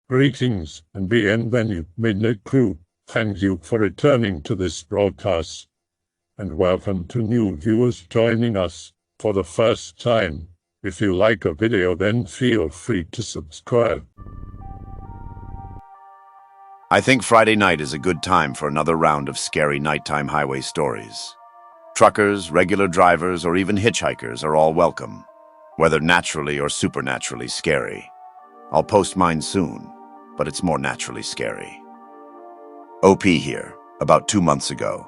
Greetings and bienvenue, Midnight Crew. Thank you for returning to this broadcast. And welcome to new viewers joining us for the first time. If you like a video, then feel free to subscribe. I think Friday night is a good time for another round of scary nighttime highway stories. Truckers, regular drivers, or even hitchhikers are all welcome, whether naturally or supernaturally scary. I'll post mine soon, but it's more naturally scary. OP here, about 2 months ago.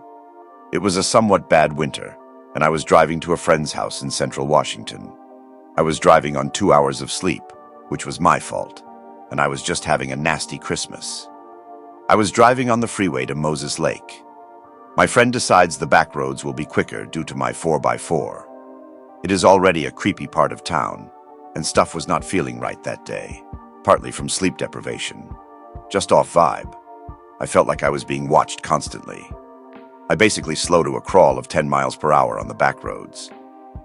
It was a somewhat bad winter, and I was driving to a friend's house in central Washington. I was driving on 2 hours of sleep, which was my fault, and I was just having a nasty Christmas. I was driving on the freeway to Moses Lake. My friend decides the back roads will be quicker due to my 4x4. It is already a creepy part of town, and stuff was not feeling right that day, partly from sleep deprivation. Just off vibe. I felt like I was being watched constantly. I basically slow to a crawl of 10 miles per hour on the back roads.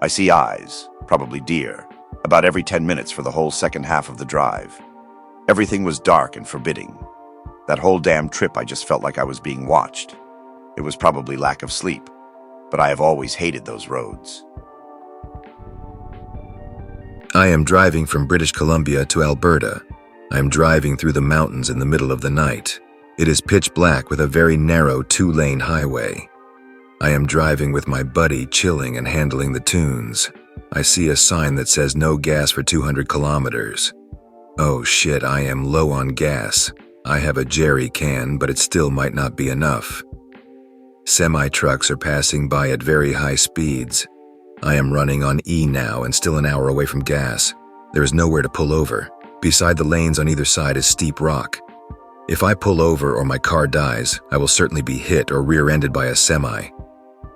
I see eyes, probably deer, about every 10 minutes for the whole second half of the drive. Everything was dark and forbidding. That whole damn trip I just felt like I was being watched. It was probably lack of sleep, but I have always hated those roads. I am driving from British Columbia to Alberta. I am driving through the mountains in the middle of the night. It is pitch black with a very narrow 2-lane highway. I am driving with my buddy, chilling and handling the tunes. I see a sign that says no gas for 200 kilometers. Oh shit, I am low on gas. I have a jerry can, but it still might not be enough. Semi-trucks are passing by at very high speeds. I am running on E now and still an hour away from gas. There is nowhere to pull over. Beside the lanes on either side is steep rock. If I pull over or my car dies, I will certainly be hit or rear-ended by a semi.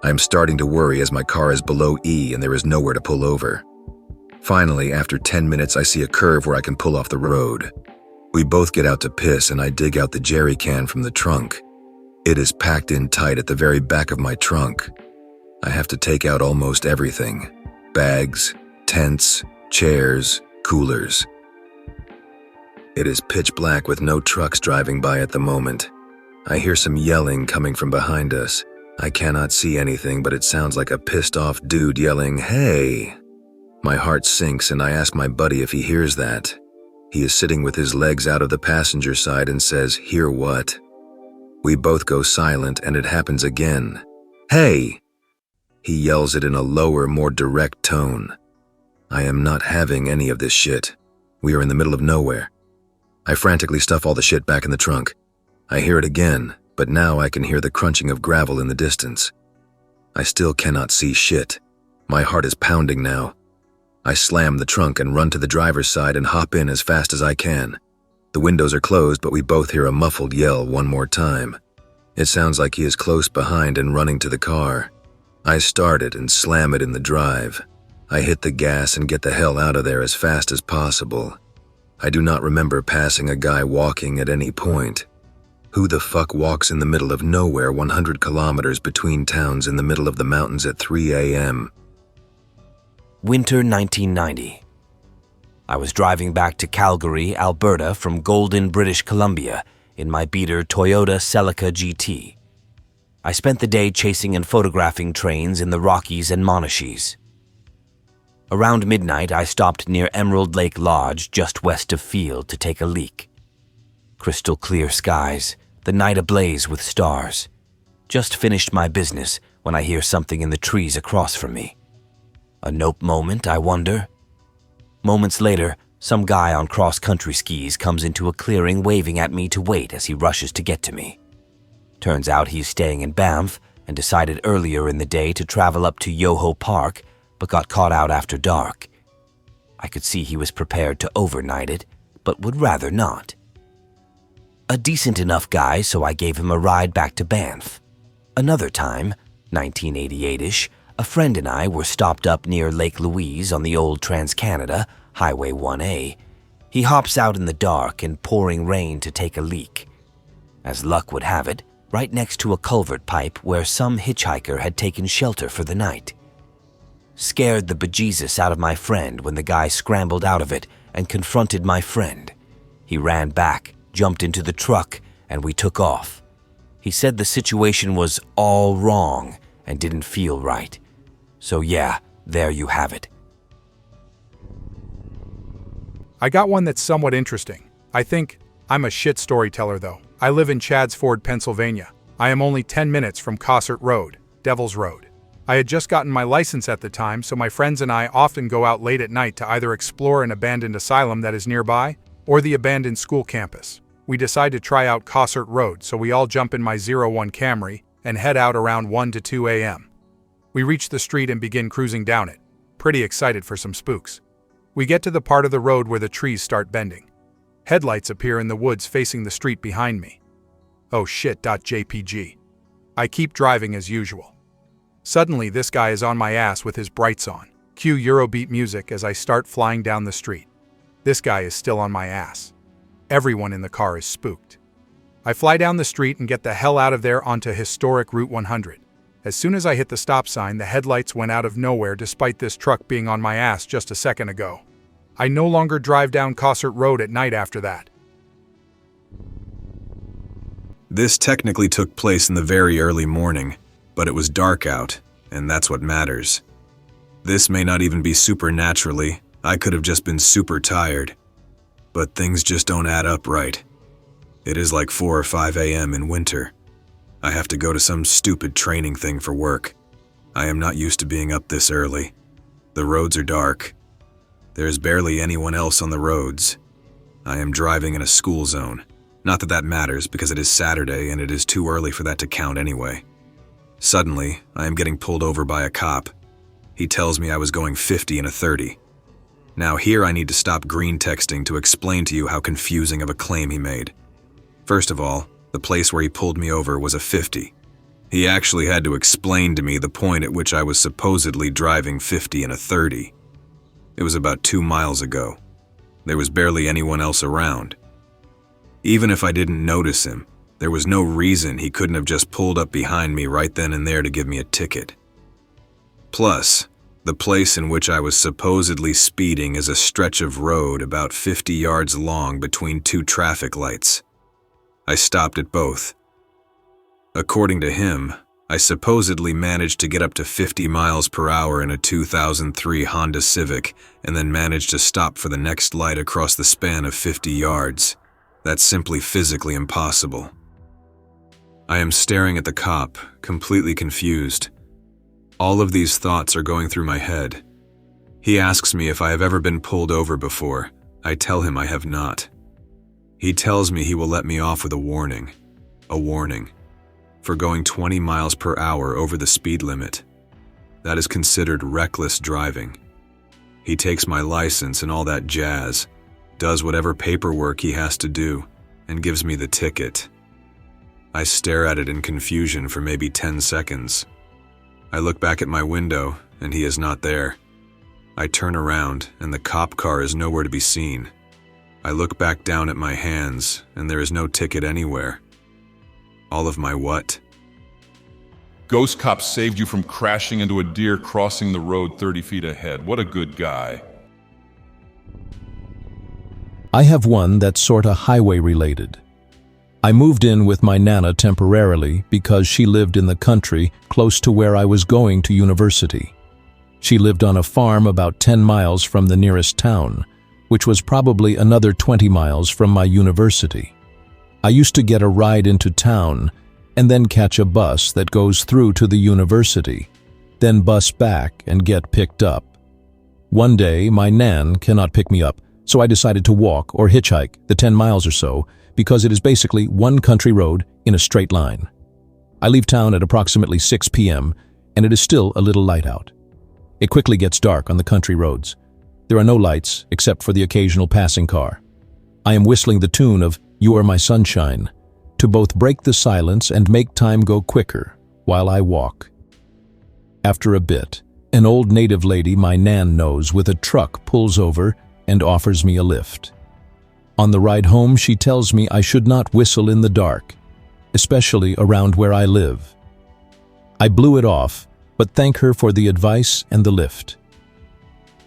I am starting to worry as my car is below E and there is nowhere to pull over. Finally, after 10 minutes, I see a curve where I can pull off the road. We both get out to piss and I dig out the jerry can from the trunk. It is packed in tight at the very back of my trunk. I have to take out almost everything. Bags, tents, chairs, coolers. It is pitch black with no trucks driving by at the moment. I hear some yelling coming from behind us. I cannot see anything, but it sounds like a pissed off dude yelling, "Hey!" My heart sinks and I ask my buddy if he hears that. He is sitting with his legs out of the passenger side and says, "Hear what?" We both go silent and it happens again. "Hey!" He yells it in a lower, more direct tone. I am not having any of this shit. We are in the middle of nowhere. I frantically stuff all the shit back in the trunk. I hear it again, but now I can hear the crunching of gravel in the distance. I still cannot see shit. My heart is pounding now. I slam the trunk and run to the driver's side and hop in as fast as I can. The windows are closed, but we both hear a muffled yell one more time. It sounds like he is close behind and running to the car. I start it and slam it in the drive. I hit the gas and get the hell out of there as fast as possible. I do not remember passing a guy walking at any point. Who the fuck walks in the middle of nowhere 100 kilometers between towns in the middle of the mountains at 3 a.m.? Winter 1990. I was driving back to Calgary, Alberta from Golden, British Columbia in my beater Toyota Celica GT. I spent the day chasing and photographing trains in the Rockies and Monachees. Around midnight, I stopped near Emerald Lake Lodge just west of Field to take a leak. Crystal clear skies, the night ablaze with stars. Just finished my business when I hear something in the trees across from me. A nope moment, I wonder? Moments later, some guy on cross-country skis comes into a clearing waving at me to wait as he rushes to get to me. Turns out he's staying in Banff and decided earlier in the day to travel up to Yoho Park, but got caught out after dark. I could see he was prepared to overnight it, but would rather not. A decent enough guy, so I gave him a ride back to Banff. Another time, 1988-ish, a friend and I were stopped up near Lake Louise on the old Trans-Canada, Highway 1A. He hops out in the dark and pouring rain to take a leak. As luck would have it, right next to a culvert pipe where some hitchhiker had taken shelter for the night. Scared the bejesus out of my friend when the guy scrambled out of it and confronted my friend. He ran back, jumped into the truck, and we took off. He said the situation was all wrong and didn't feel right. So yeah, there you have it. I got one that's somewhat interesting. I think I'm a shit storyteller though. I live in Chaddsford, Pennsylvania. I am only 10 minutes from Cossert Road, Devil's Road. I had just gotten my license at the time, so my friends and I often go out late at night to either explore an abandoned asylum that is nearby or the abandoned school campus. We decide to try out Cossert Road, so we all jump in my 01 Camry and head out around 1 to 2 a.m. We reach the street and begin cruising down it, pretty excited for some spooks. We get to the part of the road where the trees start bending. Headlights appear in the woods facing the street behind me. Oh shit. JPG. I keep driving as usual. Suddenly, this guy is on my ass with his brights on. Cue Eurobeat music as I start flying down the street. This guy is still on my ass. Everyone in the car is spooked. I fly down the street and get the hell out of there onto historic Route 100. As soon as I hit the stop sign, the headlights went out of nowhere despite this truck being on my ass just a second ago. I no longer drive down Cossert Road at night after that. This technically took place in the very early morning, but it was dark out, and that's what matters. This may not even be supernaturally. I could have just been super tired. But things just don't add up right. It is like 4 or 5 a.m. in winter. I have to go to some stupid training thing for work. I am not used to being up this early. The roads are dark. There is barely anyone else on the roads. I am driving in a school zone. Not that that matters because it is Saturday and it is too early for that to count anyway. Suddenly, I am getting pulled over by a cop. He tells me I was going 50 in a 30. Now here I need to stop Greentexting to explain to you how confusing of a claim he made. First of all, the place where he pulled me over was a 50. He actually had to explain to me the point at which I was supposedly driving 50 in a 30. It was about 2 miles ago. There was barely anyone else around. Even if I didn't notice him, there was no reason he couldn't have just pulled up behind me right then and there to give me a ticket. Plus, the place in which I was supposedly speeding is a stretch of road about 50 yards long between 2 traffic lights. I stopped at both. According to him, I supposedly managed to get up to 50 miles per hour in a 2003 Honda Civic and then managed to stop for the next light across the span of 50 yards. That's simply physically impossible. I am staring at the cop, completely confused. All of these thoughts are going through my head. He asks me if I have ever been pulled over before. I tell him I have not. He tells me he will let me off with a warning. A warning. For going 20 miles per hour over the speed limit. That is considered reckless driving. He takes my license and all that jazz, does whatever paperwork he has to do, and gives me the ticket. I stare at it in confusion for maybe 10 seconds. I look back at my window, and he is not there. I turn around, and the cop car is nowhere to be seen. I look back down at my hands, and there is no ticket anywhere. All of my what? Ghost cop saved you from crashing into a deer crossing the road 30 feet ahead. What a good guy. I have one that's sorta highway related. I moved in with my Nana temporarily because she lived in the country close to where I was going to university. She lived on a farm about 10 miles from the nearest town, which was probably another 20 miles from my university. I used to get a ride into town and then catch a bus that goes through to the university, then bus back and get picked up. One day, my Nan cannot pick me up, so I decided to walk or hitchhike the 10 miles or so because it is basically one country road in a straight line. I leave town at approximately 6 p.m. and it is still a little light out. It quickly gets dark on the country roads. There are no lights except for the occasional passing car. I am whistling the tune of "You Are My Sunshine" to both break the silence and make time go quicker while I walk. After a bit, an old native lady my Nan knows with a truck pulls over and offers me a lift. On the ride home, she tells me I should not whistle in the dark, especially around where I live. I blew it off, but thank her for the advice and the lift.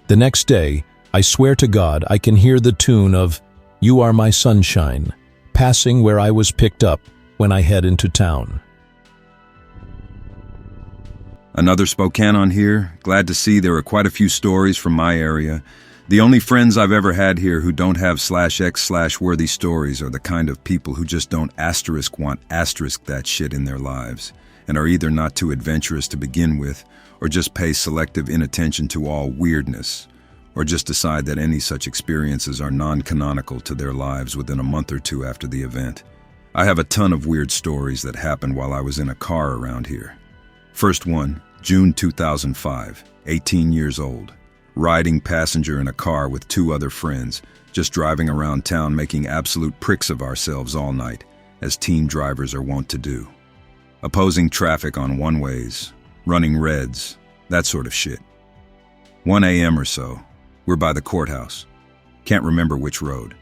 The next day, I swear to God I can hear the tune of You are my sunshine, passing where I was picked up when I head into town. Another Spokane on here. Glad to see there are quite a few stories from my area. The only friends I've ever had here who don't have /x/worthy stories are the kind of people who just don't want that shit in their lives, and are either not too adventurous to begin with, or just pay selective inattention to all weirdness, or just decide that any such experiences are non-canonical to their lives within a month or two after the event. I have a ton of weird stories that happened while I was in a car around here. First one, June 2005, 18 years old. Riding passenger in a car with 2 other friends, just driving around town making absolute pricks of ourselves all night, as teen drivers are wont to do. Opposing traffic on one-ways, running reds, that sort of shit. 1 a.m. or so, we're by the courthouse. Can't remember which road.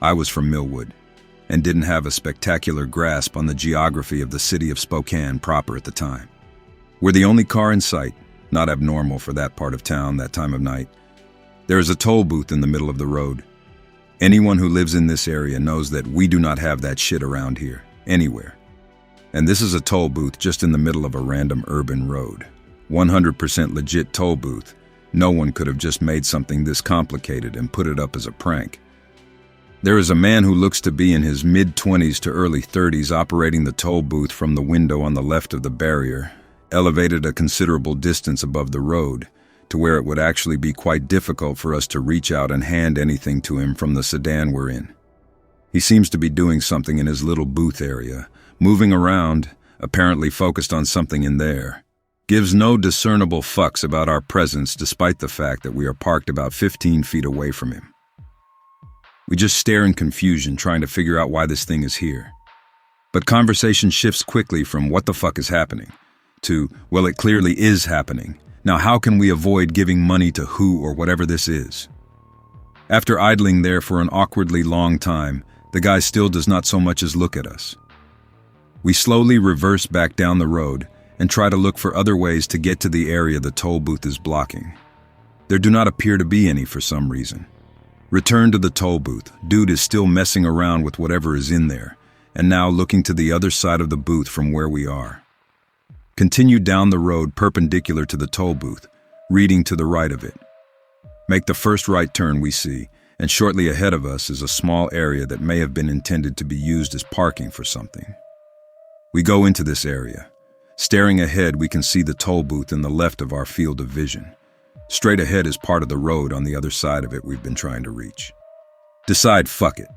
I was from Millwood, and didn't have a spectacular grasp on the geography of the city of Spokane proper at the time. We're the only car in sight, not abnormal for that part of town that time of night. There is a toll booth in the middle of the road. Anyone who lives in this area knows that we do not have that shit around here, anywhere. And this is a toll booth just in the middle of a random urban road. 100% legit toll booth. No one could have just made something this complicated and put it up as a prank. There is a man who looks to be in his mid-20s to early 30s operating the toll booth from the window on the left of the barrier, elevated a considerable distance above the road, to where it would actually be quite difficult for us to reach out and hand anything to him from the sedan we're in. He seems to be doing something in his little booth area, moving around, apparently focused on something in there. Gives no discernible fucks about our presence despite the fact that we are parked about 15 feet away from him. We just stare in confusion trying to figure out why this thing is here. But conversation shifts quickly from what the fuck is happening to, well, it clearly is happening. Now how can we avoid giving money to who or whatever this is? After idling there for an awkwardly long time, the guy still does not so much as look at us. We slowly reverse back down the road and try to look for other ways to get to the area the toll booth is blocking. There do not appear to be any for some reason. Return to the toll booth. Dude is still messing around with whatever is in there, and now looking to the other side of the booth from where we are. Continue down the road perpendicular to the toll booth, reading to the right of it. Make the first right turn we see, and shortly ahead of us is a small area that may have been intended to be used as parking for something. We go into this area. Staring ahead, we can see the toll booth in the left of our field of vision. Straight ahead is part of the road on the other side of it we've been trying to reach. Decide fuck it.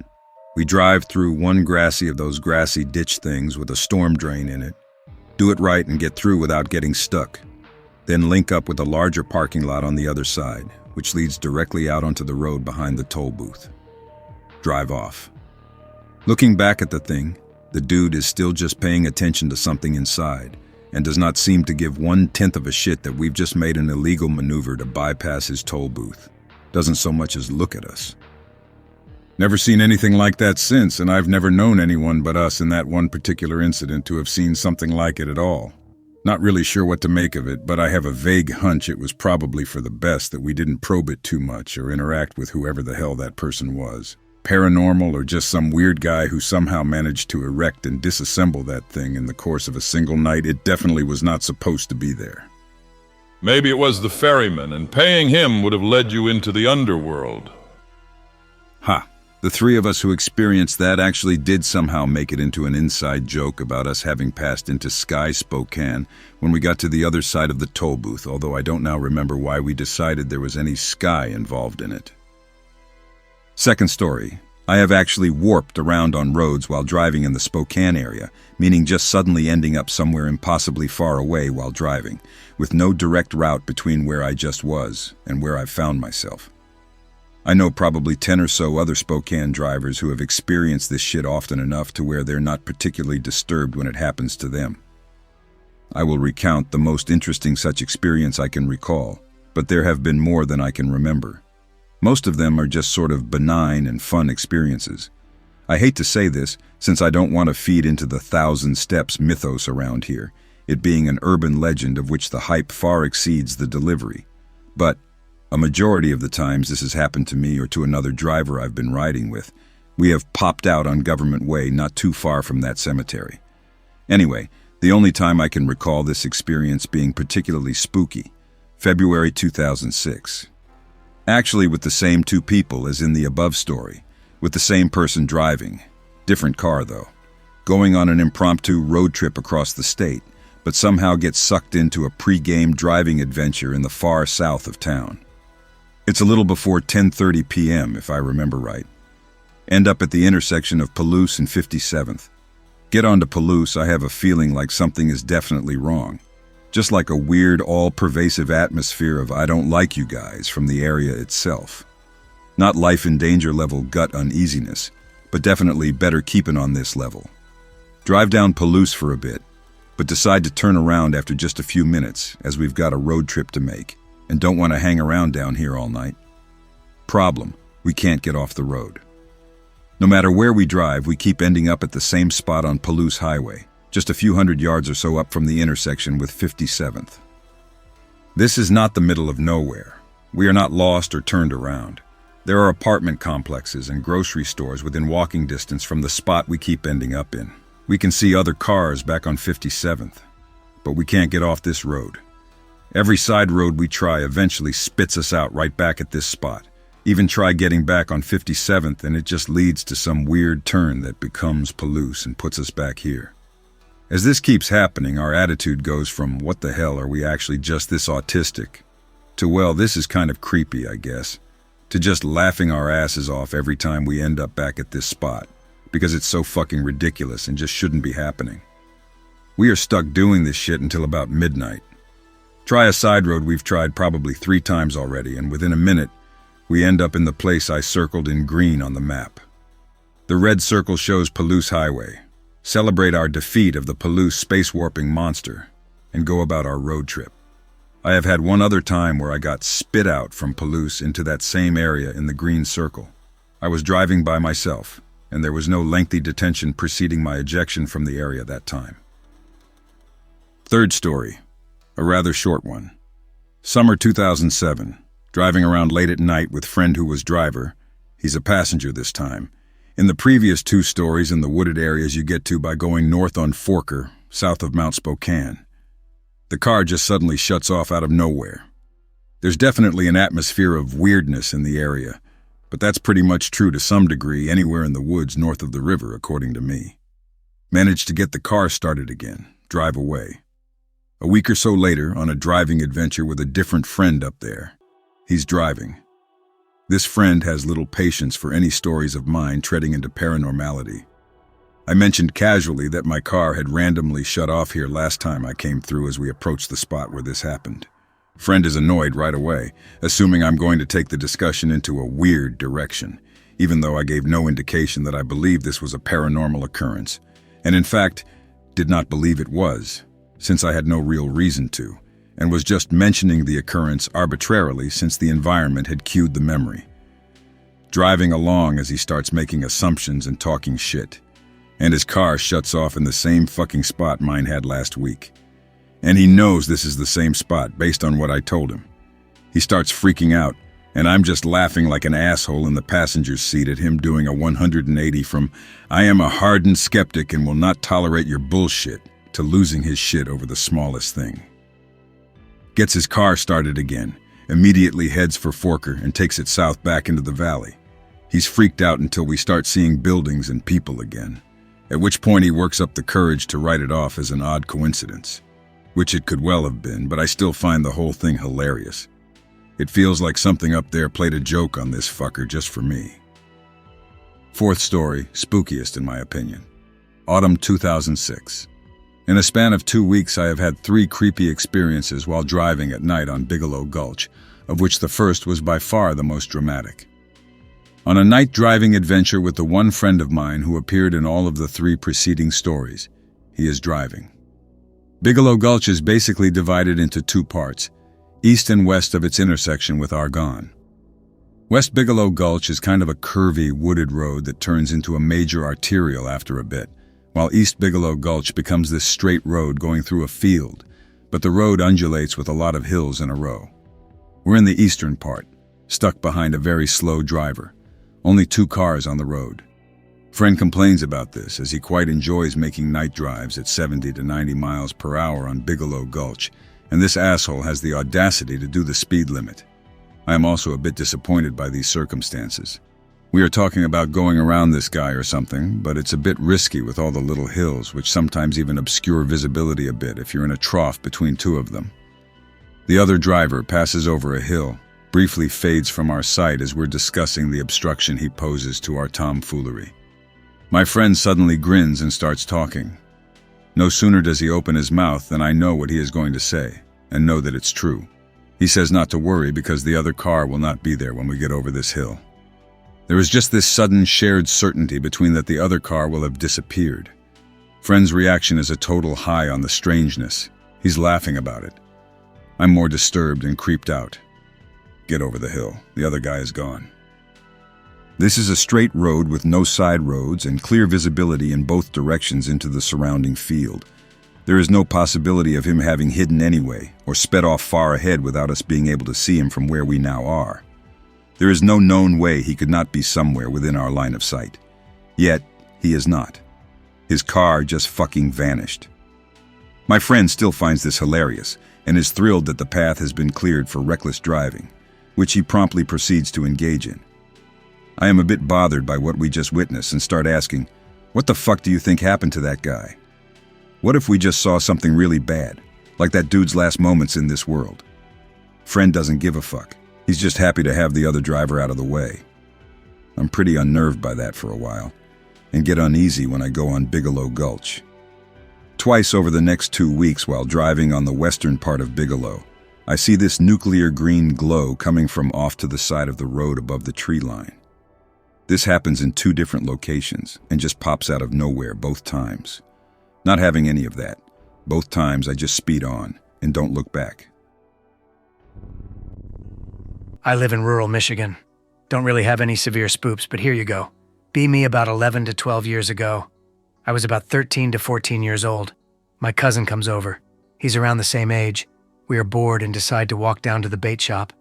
We drive through one grassy of those grassy ditch things with a storm drain in it. Do it right and get through without getting stuck. Then link up with a larger parking lot on the other side, which leads directly out onto the road behind the toll booth. Drive off. Looking back at the thing, the dude is still just paying attention to something inside, and does not seem to give 1/10 of a shit that we've just made an illegal maneuver to bypass his toll booth. Doesn't so much as look at us. Never seen anything like that since, and I've never known anyone but us in that one particular incident to have seen something like it at all. Not really sure what to make of it, but I have a vague hunch it was probably for the best that we didn't probe it too much or interact with whoever the hell that person was. Paranormal or just some weird guy who somehow managed to erect and disassemble that thing in the course of a single night. It definitely was not supposed to be there. Maybe it was the ferryman, and paying him would have led you into the underworld. Ha! The 3 of us who experienced that actually did somehow make it into an inside joke about us having passed into Sky Spokane when we got to the other side of the toll booth, although I don't now remember why we decided there was any sky involved in it. Second story. I have actually warped around on roads while driving in the Spokane area, meaning just suddenly ending up somewhere impossibly far away while driving, with no direct route between where I just was and where I've found myself. I know probably 10 or so other Spokane drivers who have experienced this shit often enough to where they're not particularly disturbed when it happens to them. I will recount the most interesting such experience I can recall, but there have been more than I can remember. Most of them are just sort of benign and fun experiences. I hate to say this, since I don't want to feed into the 1,000 steps mythos around here, it being an urban legend of which the hype far exceeds the delivery. But a majority of the times this has happened to me or to another driver I've been riding with, We have popped out on Government Way not too far from that cemetery. Anyway, the only time I can recall this experience being particularly spooky, February 2006. Actually with the same two people as in the above story, with the same person driving, different car though, going on an impromptu road trip across the state, but somehow gets sucked into a pre-game driving adventure in the far south of town. It's a little before 10:30 p.m. if I remember right. End up at the intersection of Palouse and 57th. Get onto Palouse, I have a feeling like something is definitely wrong. Just like a weird, all-pervasive atmosphere of I don't like you guys from the area itself. Not life-in-danger level gut uneasiness, but definitely better keeping on this level. Drive down Palouse for a bit, but decide to turn around after just a few minutes as we've got a road trip to make and don't want to hang around down here all night. Problem, we can't get off the road. No matter where we drive, we keep ending up at the same spot on Palouse Highway, just a few hundred yards or so up from the intersection with 57th. This is not the middle of nowhere. We are not lost or turned around. There are apartment complexes and grocery stores within walking distance from the spot we keep ending up in. We can see other cars back on 57th, but we can't get off this road. Every side road we try eventually spits us out right back at this spot. Even try getting back on 57th and it just leads to some weird turn that becomes Palouse and puts us back here. As this keeps happening, our attitude goes from what the hell are we actually just this autistic to well, this is kind of creepy, I guess, to just laughing our asses off every time we end up back at this spot because it's so fucking ridiculous and just shouldn't be happening. We are stuck doing this shit until about midnight. Try a side road we've tried probably 3 times already, and within a minute, we end up in the place I circled in green on the map. The red circle shows Palouse Highway. Celebrate our defeat of the Palouse space-warping monster, and go about our road trip. I have had one other time where I got spit out from Palouse into that same area in the green circle. I was driving by myself, and there was no lengthy detention preceding my ejection from the area that time. Third story, a rather short one. Summer 2007. Driving around late at night with friend who was driver. He's a passenger this time. In the previous 2 stories in the wooded areas you get to by going north on Forker, south of Mount Spokane. The car just suddenly shuts off out of nowhere. There's definitely an atmosphere of weirdness in the area, but that's pretty much true to some degree anywhere in the woods north of the river, according to me. Managed to get the car started again, drive away. A week or so later, on a driving adventure with a different friend up there. He's driving. This friend has little patience for any stories of mine treading into paranormality. I mentioned casually that my car had randomly shut off here last time I came through as we approached the spot where this happened. Friend is annoyed right away, assuming I'm going to take the discussion into a weird direction, even though I gave no indication that I believed this was a paranormal occurrence, and in fact, did not believe it was, since I had no real reason to, and was just mentioning the occurrence arbitrarily since the environment had cued the memory. Driving along as he starts making assumptions and talking shit, and his car shuts off in the same fucking spot mine had last week. And he knows this is the same spot based on what I told him. He starts freaking out, and I'm just laughing like an asshole in the passenger's seat at him doing a 180 from I am a hardened skeptic and will not tolerate your bullshit to losing his shit over the smallest thing. Gets his car started again, immediately heads for Forker and takes it south back into the valley. He's freaked out until we start seeing buildings and people again, at which point he works up the courage to write it off as an odd coincidence, which it could well have been, but I still find the whole thing hilarious. It feels like something up there played a joke on this fucker just for me. Fourth story, spookiest in my opinion. Autumn 2006. In a span of 2 weeks, I have had 3 creepy experiences while driving at night on Bigelow Gulch, of which the first was by far the most dramatic. On a night driving adventure with the one friend of mine who appeared in all of the 3 preceding stories, he is driving. Bigelow Gulch is basically divided into 2 parts, east and west of its intersection with Argonne. West Bigelow Gulch is kind of a curvy, wooded road that turns into a major arterial after a bit, while East Bigelow Gulch becomes this straight road going through a field, but the road undulates with a lot of hills in a row. We're in the eastern part, stuck behind a very slow driver. Only 2 cars on the road. Friend complains about this as he quite enjoys making night drives at 70 to 90 miles per hour on Bigelow Gulch, and this asshole has the audacity to do the speed limit. I am also a bit disappointed by these circumstances. We are talking about going around this guy or something, but it's a bit risky with all the little hills, which sometimes even obscure visibility a bit if you're in a trough between two of them. The other driver passes over a hill, briefly fades from our sight as we're discussing the obstruction he poses to our tomfoolery. My friend suddenly grins and starts talking. No sooner does he open his mouth than I know what he is going to say, and know that it's true. He says not to worry because the other car will not be there when we get over this hill. There is just this sudden shared certainty between that the other car will have disappeared. Friend's reaction is a total high on the strangeness. He's laughing about it. I'm more disturbed and creeped out. Get over the hill. The other guy is gone. This is a straight road with no side roads and clear visibility in both directions into the surrounding field. There is no possibility of him having hidden anyway, or sped off far ahead without us being able to see him from where we now are. There is no known way he could not be somewhere within our line of sight. Yet, he is not. His car just fucking vanished. My friend still finds this hilarious, and is thrilled that the path has been cleared for reckless driving, which he promptly proceeds to engage in. I am a bit bothered by what we just witnessed and start asking, what the fuck do you think happened to that guy? What if we just saw something really bad, like that dude's last moments in this world? Friend doesn't give a fuck. He's just happy to have the other driver out of the way. I'm pretty unnerved by that for a while, and get uneasy when I go on Bigelow Gulch. Twice over the next 2 weeks while driving on the western part of Bigelow, I see this nuclear green glow coming from off to the side of the road above the tree line. This happens in 2 different locations and just pops out of nowhere both times. Not having any of that, both times I just speed on and don't look back. I live in rural Michigan. Don't really have any severe spooks, but here you go. Be me about 11 to 12 years ago. I was about 13 to 14 years old. My cousin comes over. He's around the same age. We are bored and decide to walk down to the bait shop.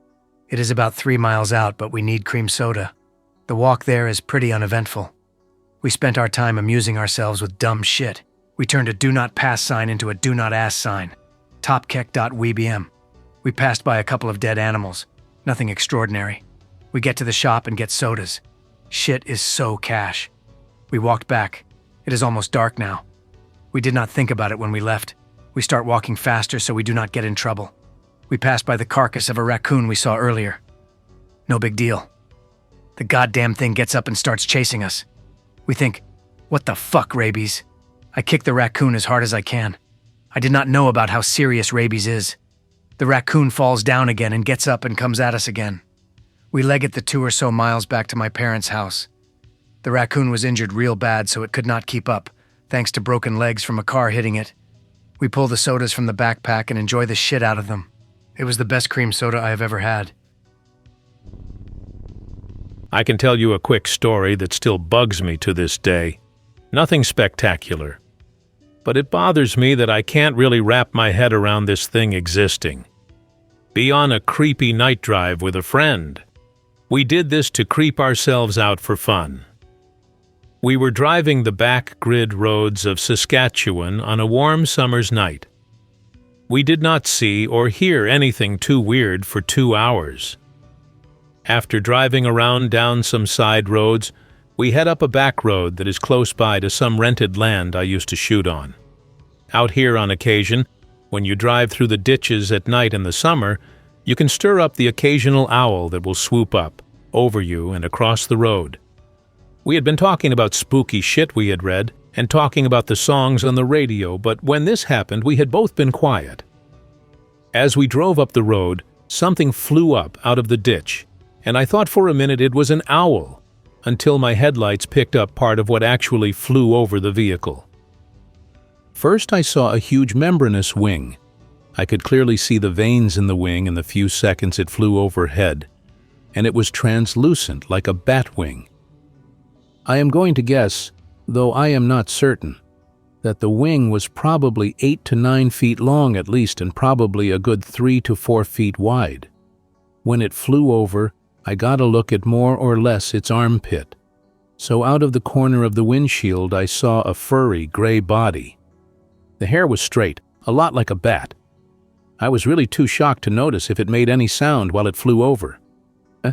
It is about 3 miles out, but we need cream soda. The walk there is pretty uneventful. We spent our time amusing ourselves with dumb shit. We turned a do not pass sign into a do not ask sign. Topkek.webm. We passed by a couple of dead animals. Nothing extraordinary. We get to the shop and get sodas. Shit is so cash. We walked back. It is almost dark now. We did not think about it when we left. We start walking faster so we do not get in trouble. We passed by the carcass of a raccoon we saw earlier. No big deal. The goddamn thing gets up and starts chasing us. We think, what the fuck, rabies? I kick the raccoon as hard as I can. I did not know about how serious rabies is. The raccoon falls down again and gets up and comes at us again. We leg it the 2 or so miles back to my parents' house. The raccoon was injured real bad, so it could not keep up, thanks to broken legs from a car hitting it. We pull the sodas from the backpack and enjoy the shit out of them. It was the best cream soda I have ever had. I can tell you a quick story that still bugs me to this day. Nothing spectacular. But it bothers me that I can't really wrap my head around this thing existing. Be on a creepy night drive with a friend. We did this to creep ourselves out for fun. We were driving the back grid roads of Saskatchewan on a warm summer's night. We did not see or hear anything too weird for 2 hours. After driving around down some side roads, we head up a back road that is close by to some rented land I used to shoot on. Out here on occasion, when you drive through the ditches at night in the summer, you can stir up the occasional owl that will swoop up, over you and across the road. We had been talking about spooky shit we had read, and talking about the songs on the radio, but when this happened, we had both been quiet. As we drove up the road, something flew up out of the ditch, and I thought for a minute it was an owl, until my headlights picked up part of what actually flew over the vehicle. First I saw a huge membranous wing. I could clearly see the veins in the wing in the few seconds it flew overhead, and it was translucent like a bat wing. I am going to guess, though I am not certain, that the wing was probably 8 to 9 feet long at least and probably a good 3 to 4 feet wide. When it flew over, I got a look at more or less its armpit. so out of the corner of the windshield I saw a furry gray body. The hair was straight, a lot like a bat. I was really too shocked to notice if it made any sound while it flew over.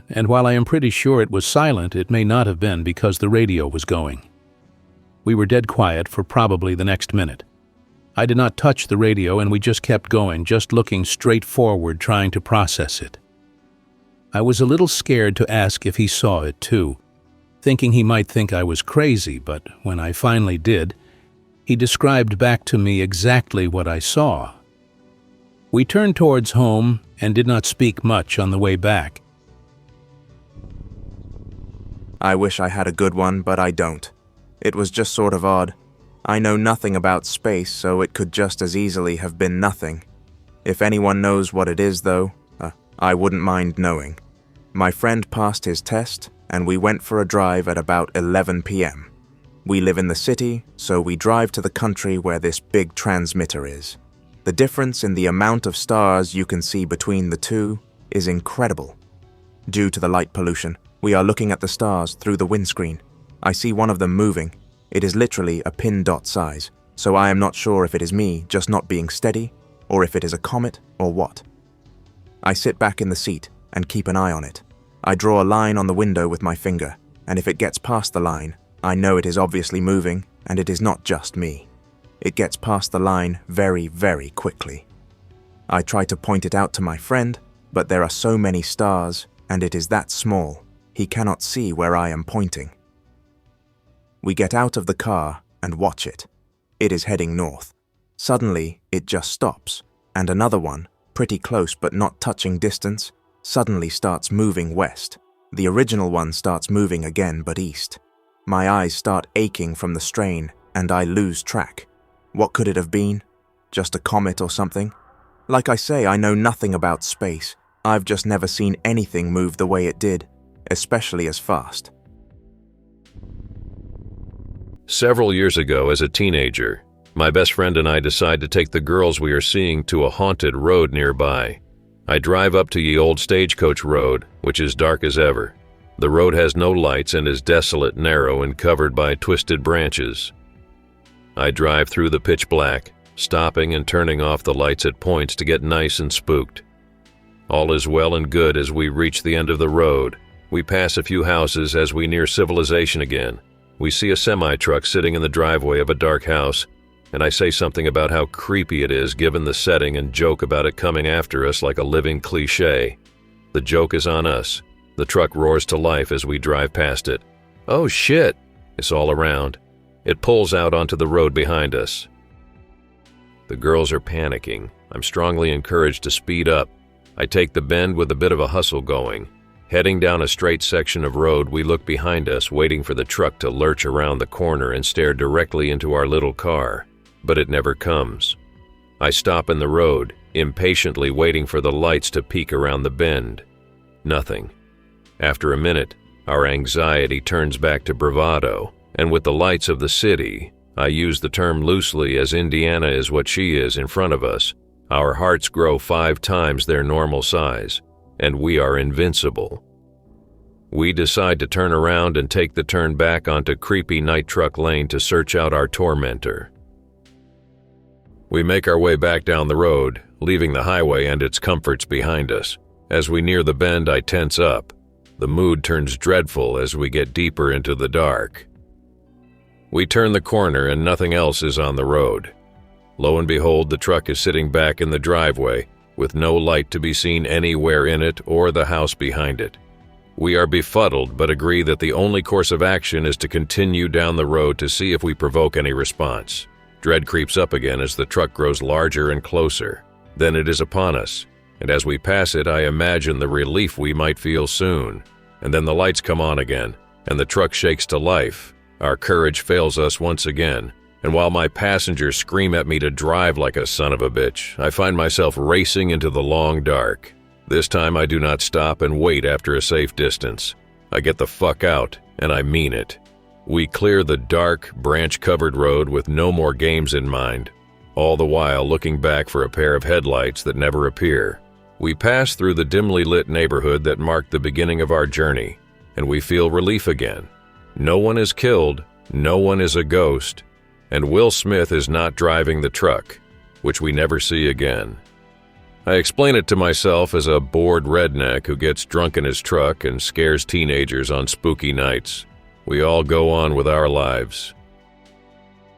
And while I am pretty sure it was silent, it may not have been because the radio was going. We were dead quiet for probably the next minute. I did not touch the radio and we just kept going, just looking straight forward, trying to process it. I was a little scared to ask if he saw it too, thinking he might think I was crazy, but when I finally did, he described back to me exactly what I saw. We turned towards home and did not speak much on the way back. I wish I had a good one, but I don't. It was just sort of odd. I know nothing about space, so it could just as easily have been nothing. If anyone knows what it is, though, I wouldn't mind knowing. My friend passed his test, and we went for a drive at about 11 p.m. We live in the city, so we drive to the country where this big transmitter is. The difference in the amount of stars you can see between the two is incredible. Due to the light pollution, we are looking at the stars through the windscreen. I see one of them moving. It is literally a pin dot size, so I am not sure if it is me just not being steady, or if it is a comet, or what. I sit back in the seat and keep an eye on it. I draw a line on the window with my finger, and if it gets past the line, I know it is obviously moving, and it is not just me. It gets past the line very, very quickly. I try to point it out to my friend, but there are so many stars, and it is that small, he cannot see where I am pointing. We get out of the car and watch it. It is heading north. Suddenly, it just stops, and another one, pretty close but not touching distance, suddenly starts moving west. The original one starts moving again but east. My eyes start aching from the strain, and I lose track. What could it have been? Just a comet or something? Like I say, I know nothing about space. I've just never seen anything move the way it did, especially as fast. Several years ago, as a teenager, my best friend and I decide to take the girls we are seeing to a haunted road nearby. I drive up to ye old stagecoach road, which is dark as ever. The road has no lights and is desolate, narrow, and covered by twisted branches. I drive through the pitch black, stopping and turning off the lights at points to get nice and spooked. All is well and good as we reach the end of the road. We pass a few houses as we near civilization again. We see a semi-truck sitting in the driveway of a dark house, and I say something about how creepy it is given the setting and joke about it coming after us like a living cliché. The joke is on us. The truck roars to life as we drive past it. Oh shit! It's all around. It pulls out onto the road behind us. The girls are panicking. I'm strongly encouraged to speed up. I take the bend with a bit of a hustle going. Heading down a straight section of road, we look behind us, waiting for the truck to lurch around the corner and stare directly into our little car. But it never comes. I stop in the road, impatiently waiting for the lights to peek around the bend. Nothing. After a minute, our anxiety turns back to bravado, and with the lights of the city, I use the term loosely as Indiana is what she is in front of us, our hearts grow 5 times their normal size, and we are invincible. We decide to turn around and take the turn back onto creepy night truck lane to search out our tormentor. We make our way back down the road, leaving the highway and its comforts behind us. As we near the bend, I tense up. The mood turns dreadful as we get deeper into the dark. We turn the corner and nothing else is on the road. Lo and behold, the truck is sitting back in the driveway, with no light to be seen anywhere in it or the house behind it. We are befuddled but agree that the only course of action is to continue down the road to see if we provoke any response. Dread creeps up again as the truck grows larger and closer. Then it is upon us, and as we pass it, I imagine the relief we might feel soon. And then the lights come on again, and the truck shakes to life. Our courage fails us once again, and while my passengers scream at me to drive like a son of a bitch, I find myself racing into the long dark. This time I do not stop and wait after a safe distance. I get the fuck out, and I mean it. We clear the dark, branch-covered road with no more games in mind, all the while looking back for a pair of headlights that never appear. We pass through the dimly lit neighborhood that marked the beginning of our journey, and we feel relief again. No one is killed, no one is a ghost, and Will Smith is not driving the truck, which we never see again. I explain it to myself as a bored redneck who gets drunk in his truck and scares teenagers on spooky nights. We all go on with our lives.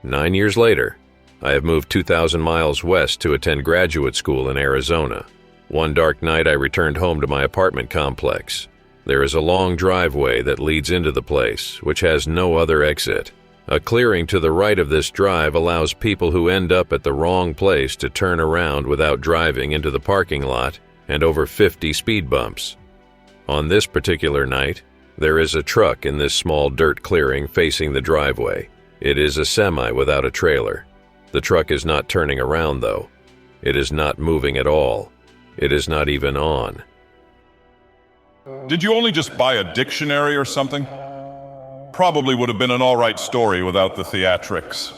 9 years later, I have moved 2,000 miles west to attend graduate school in Arizona. One dark night, I returned home to my apartment complex. There is a long driveway that leads into the place, which has no other exit. A clearing to the right of this drive allows people who end up at the wrong place to turn around without driving into the parking lot and over 50 speed bumps. On this particular night, there is a truck in this small dirt clearing facing the driveway. It is a semi without a trailer. The truck is not turning around though. It is not moving at all. It is not even on. Did you only just buy a dictionary or something? Probably would have been an alright story without the theatrics.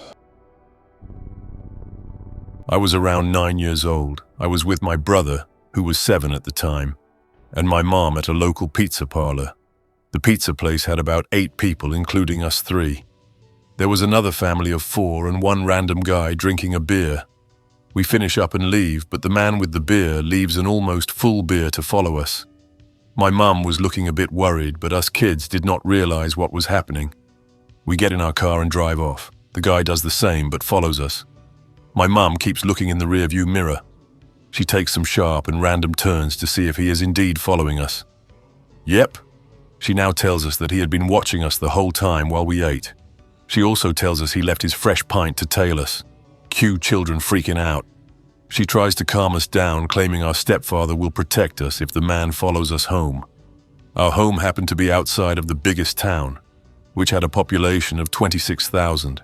I was around 9 years old. I was with my brother, who was 7 at the time, and my mom at a local pizza parlor. The pizza place had about 8 people, including us 3. There was another family of 4 and one random guy drinking a beer. We finish up and leave, but the man with the beer leaves an almost full beer to follow us. My mum was looking a bit worried, but us kids did not realize what was happening. We get in our car and drive off. The guy does the same, but follows us. My mum keeps looking in the rearview mirror. She takes some sharp and random turns to see if he is indeed following us. Yep. She now tells us that he had been watching us the whole time while we ate. She also tells us he left his fresh pint to tail us. Cue children freaking out. She tries to calm us down, claiming our stepfather will protect us if the man follows us home. Our home happened to be outside of the biggest town, which had a population of 26,000.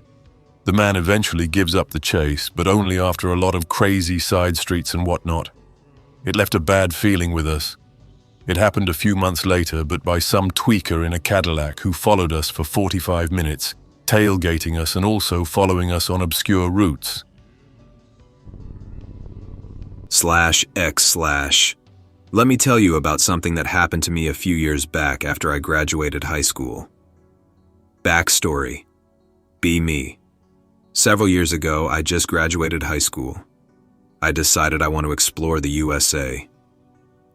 The man eventually gives up the chase, but only after a lot of crazy side streets and whatnot. It left a bad feeling with us. It happened a few months later, but by some tweaker in a Cadillac who followed us for 45 minutes, tailgating us and also following us on obscure routes. /X/. Let me tell you about something that happened to me a few years back after I graduated high school. Backstory. Be me. Several years ago, I just graduated high school. I decided I want to explore the USA.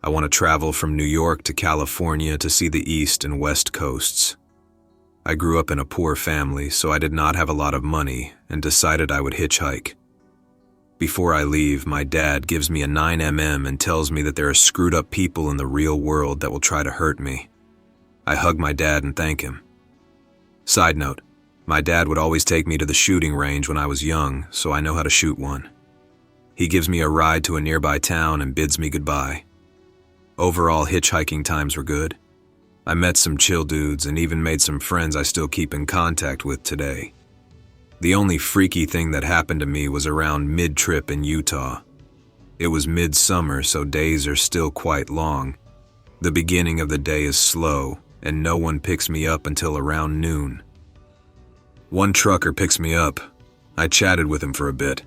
I want to travel from New York to California to see the East and West coasts. I grew up in a poor family, so I did not have a lot of money and decided I would hitchhike. Before I leave, my dad gives me a 9mm and tells me that there are screwed up people in the real world that will try to hurt me. I hug my dad and thank him. Side note, my dad would always take me to the shooting range when I was young, so I know how to shoot one. He gives me a ride to a nearby town and bids me goodbye. Overall, hitchhiking times were good. I met some chill dudes and even made some friends I still keep in contact with today. The only freaky thing that happened to me was around mid-trip in Utah. It was midsummer, so days are still quite long. The beginning of the day is slow, and no one picks me up until around noon. One trucker picks me up. I chatted with him for a bit.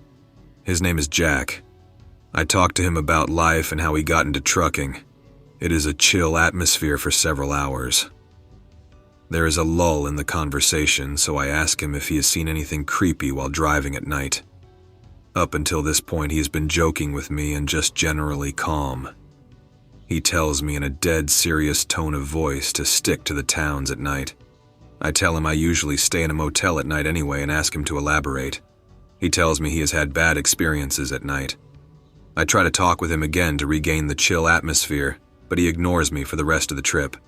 His name is Jack. I talked to him about life and how he got into trucking. It is a chill atmosphere for several hours. There is a lull in the conversation, so I ask him if he has seen anything creepy while driving at night. Up until this point, he has been joking with me and just generally calm. He tells me in a dead serious tone of voice to stick to the towns at night. I tell him I usually stay in a motel at night anyway and ask him to elaborate. He tells me he has had bad experiences at night. I try to talk with him again to regain the chill atmosphere, but he ignores me for the rest of the trip.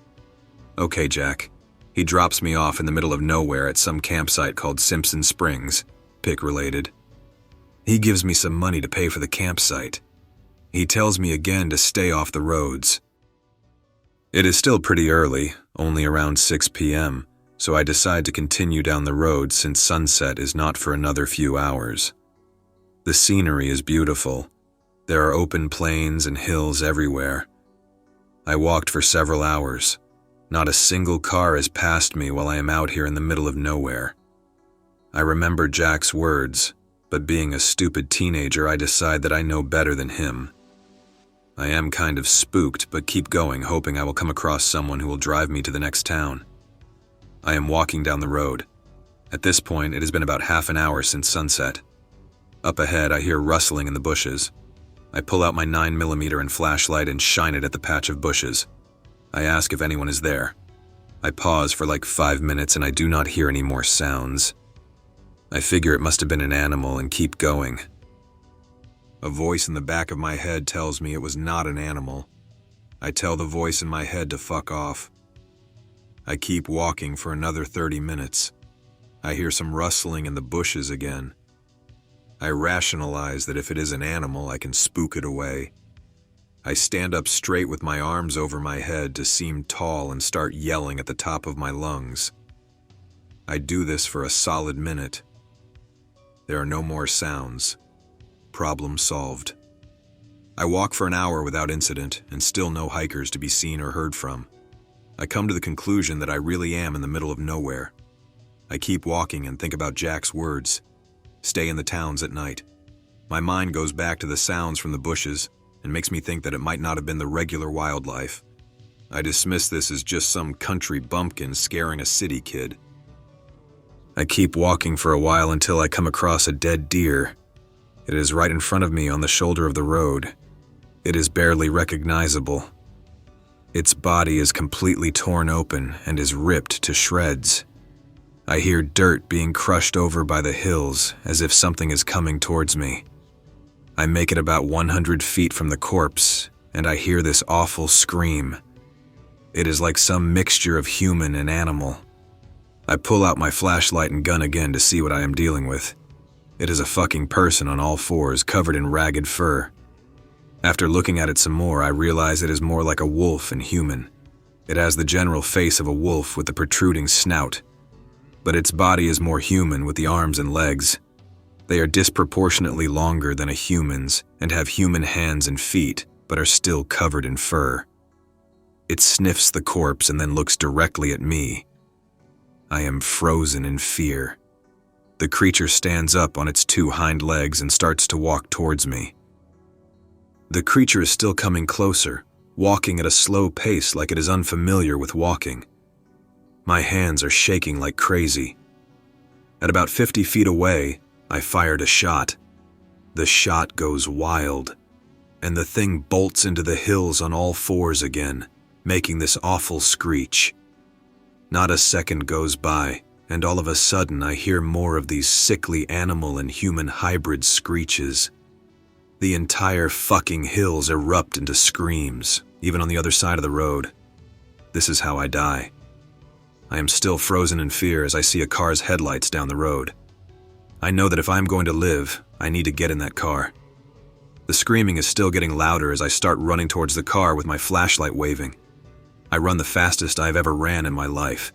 Okay, Jack. He drops me off in the middle of nowhere at some campsite called Simpson Springs, pick-related. He gives me some money to pay for the campsite. He tells me again to stay off the roads. It is still pretty early, only around 6 p.m., so I decide to continue down the road since sunset is not for another few hours. The scenery is beautiful. There are open plains and hills everywhere. I walked for several hours. Not a single car has passed me while I am out here in the middle of nowhere. I remember Jack's words, but being a stupid teenager, I decide that I know better than him. I am kind of spooked, but keep going, hoping I will come across someone who will drive me to the next town. I am walking down the road. At this point, it has been about half an hour since sunset. Up ahead, I hear rustling in the bushes. I pull out my 9mm and flashlight and shine it at the patch of bushes. I ask if anyone is there. I pause for like 5 minutes and I do not hear any more sounds. I figure it must have been an animal and keep going. A voice in the back of my head tells me it was not an animal. I tell the voice in my head to fuck off. I keep walking for another 30 minutes. I hear some rustling in the bushes again. I rationalize that if it is an animal, I can spook it away. I stand up straight with my arms over my head to seem tall and start yelling at the top of my lungs. I do this for a solid minute. There are no more sounds. Problem solved. I walk for an hour without incident, and still no hikers to be seen or heard from. I come to the conclusion that I really am in the middle of nowhere. I keep walking and think about Jack's words. Stay in the towns at night. My mind goes back to the sounds from the bushes and makes me think that it might not have been the regular wildlife. I dismiss this as just some country bumpkin scaring a city kid. I keep walking for a while until I come across a dead deer. It is right in front of me on the shoulder of the road. It is barely recognizable. Its body is completely torn open and is ripped to shreds. I hear dirt being crushed over by the hills as if something is coming towards me. I make it about 100 feet from the corpse, and I hear this awful scream. It is like some mixture of human and animal. I pull out my flashlight and gun again to see what I am dealing with. It is a fucking person on all fours, covered in ragged fur. After looking at it some more, I realize it is more like a wolf and human. It has the general face of a wolf with the protruding snout, but its body is more human with the arms and legs. They are disproportionately longer than a human's and have human hands and feet, but are still covered in fur. It sniffs the corpse and then looks directly at me. I am frozen in fear. The creature stands up on its 2 hind legs and starts to walk towards me. The creature is still coming closer, walking at a slow pace like it is unfamiliar with walking. My hands are shaking like crazy. At about 50 feet away, I fired a shot. The shot goes wild, and the thing bolts into the hills on all fours again, making this awful screech. Not a second goes by, and all of a sudden I hear more of these sickly animal and human hybrid screeches. The entire fucking hills erupt into screams, even on the other side of the road. This is how I die. I am still frozen in fear as I see a car's headlights down the road. I know that if I'm going to live, I need to get in that car. The screaming is still getting louder as I start running towards the car with my flashlight waving. I run the fastest I've ever ran in my life.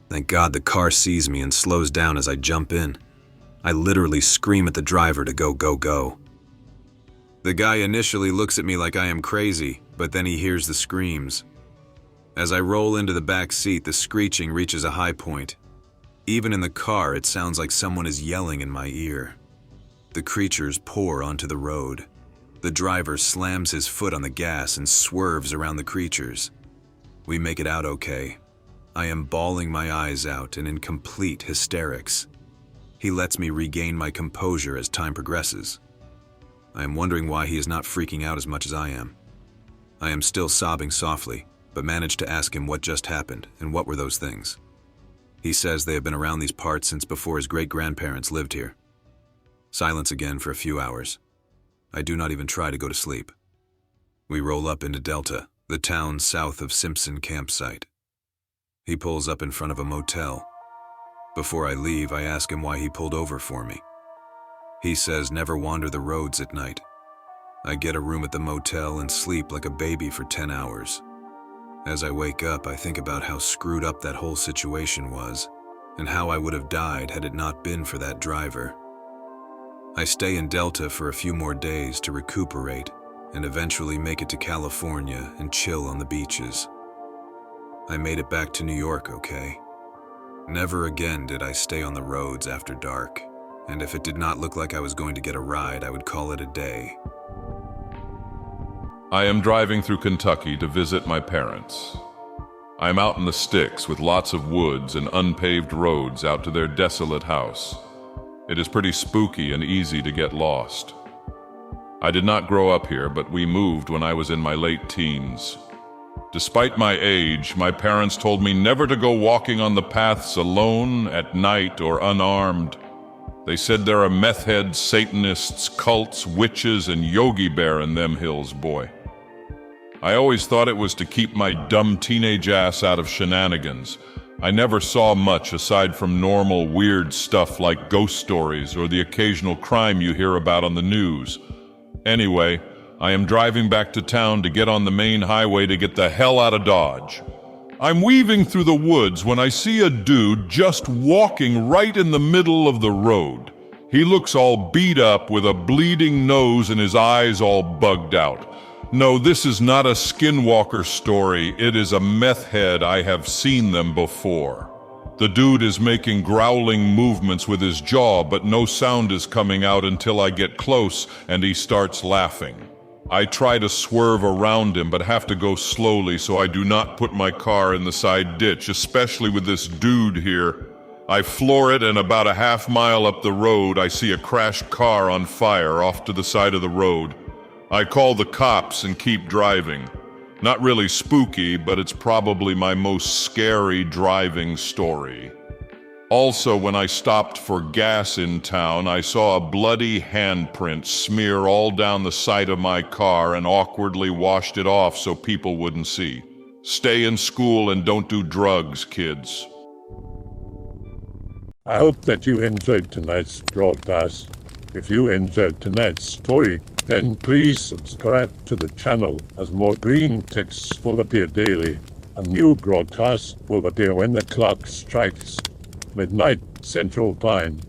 Thank God the car sees me and slows down as I jump in. I literally scream at the driver to go, go, go. The guy initially looks at me like I am crazy, but then he hears the screams. As I roll into the back seat, the screeching reaches a high point. Even in the car, it sounds like someone is yelling in my ear. The creatures pour onto the road. The driver slams his foot on the gas and swerves around the creatures. We make it out okay. I am bawling my eyes out and in complete hysterics. He lets me regain my composure as time progresses. I am wondering why he is not freaking out as much as I am. I am still sobbing softly, but manage to ask him what just happened and what were those things. He says they have been around these parts since before his great-grandparents lived here. Silence again for a few hours. I do not even try to go to sleep. We roll up into Delta, the town south of Simpson campsite. He pulls up in front of a motel. Before I leave, I ask him why he pulled over for me. He says never wander the roads at night. I get a room at the motel and sleep like a baby for 10 hours. As I wake up, I think about how screwed up that whole situation was, and how I would have died had it not been for that driver. I stay in Delta for a few more days to recuperate, and eventually make it to California and chill on the beaches. I made it back to New York okay. Never again did I stay on the roads after dark, and if it did not look like I was going to get a ride, I would call it a day. I am driving through Kentucky to visit my parents. I'm out in the sticks with lots of woods and unpaved roads out to their desolate house. It is pretty spooky and easy to get lost. I did not grow up here, but we moved when I was in my late teens. Despite my age, my parents told me never to go walking on the paths alone, at night, or unarmed. They said there are meth heads, Satanists, cults, witches, and Yogi Bear in them hills, boy. I always thought it was to keep my dumb teenage ass out of shenanigans. I never saw much aside from normal weird stuff like ghost stories or the occasional crime you hear about on the news. Anyway, I am driving back to town to get on the main highway to get the hell out of Dodge. I'm weaving through the woods when I see a dude just walking right in the middle of the road. He looks all beat up with a bleeding nose and his eyes all bugged out. No, this is not a Skinwalker story. It is a meth head. I have seen them before. The dude is making growling movements with his jaw, but no sound is coming out until I get close and he starts laughing. I try to swerve around him, but have to go slowly so I do not put my car in the side ditch, especially with this dude here. I floor it, and about a half-mile up the road, I see a crashed car on fire off to the side of the road. I call the cops and keep driving. Not really spooky, but it's probably my most scary driving story. Also, when I stopped for gas in town, I saw a bloody handprint smear all down the side of my car and awkwardly washed it off so people wouldn't see. Stay in school and don't do drugs, kids. I hope that you enjoyed tonight's broadcast. If you enjoyed tonight's story, then please subscribe to the channel, as more Greentext will appear daily. A new broadcast will appear when the clock strikes midnight Central Time.